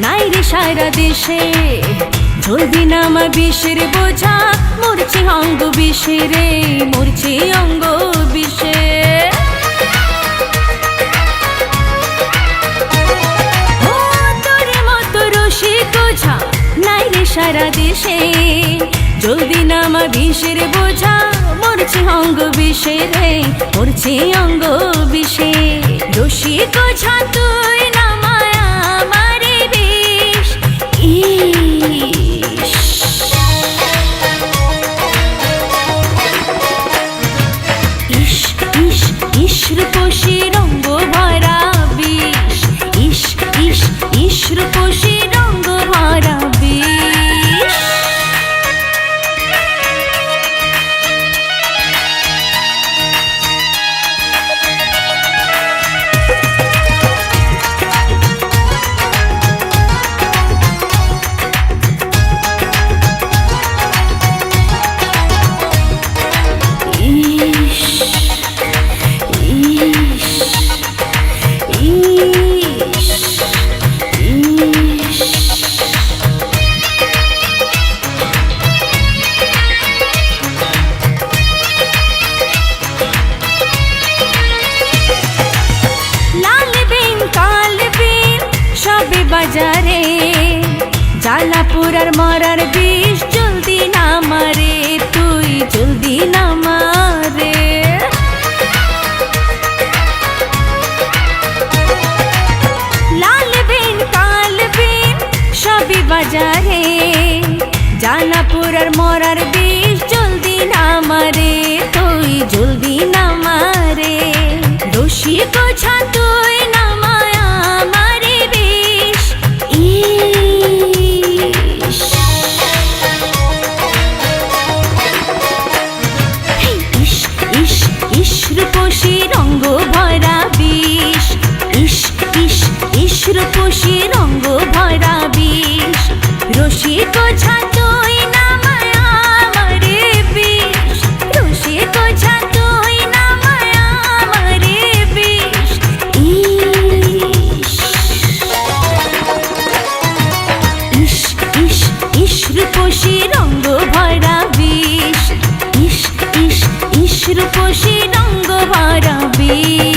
নাই রে সারা দেশে। জলদি নামা বিষের বোঝা, মরছে অঙ্গ বিষে রে, মরছে অঙ্গ বিষে। ও তোর মতো রসিক ওঝা নাই রে সারা দেশে। জলদি নামা বিষের বোঝা, মরছে অঙ্গ বিষে রে, মরছে অঙ্গ বিষে। রসিক ওঝা তুই নামায় আমারে বিষ। ইস ইস ইস ইস রূপসী রঙ্গ ভরা বিষ। ইস ইস ইস রূপসী রঙ্গ ভরা বিষ। বাজারে জালাপুরার মরার বিষ, জলদি নামারে তুই, জলদি নামারে। লাল বিন কাল বিন সবই বাজারে, জালাপুরার মরার বিষ, জলদি নামারে তুই, জলদি নামারে। রসিক ওঝা তুই নামায় আমারে বিষ। ইস ইস ইস ইস রূপসী রঙ্গ ভরা বিষ। ইস ইস ইস রূপসী রঙ্গ ভরা বিষ। রসিক ওঝা তুই নামায় আমারে বিষ। রসিক ওঝা তুই নামায় আমারে বিষ। ইস ইস ইস ইস রূপসী রঙ্গ ভরা বিষ। ইস ইস ইস রূপসী রঙ্গ ভরা বিষ।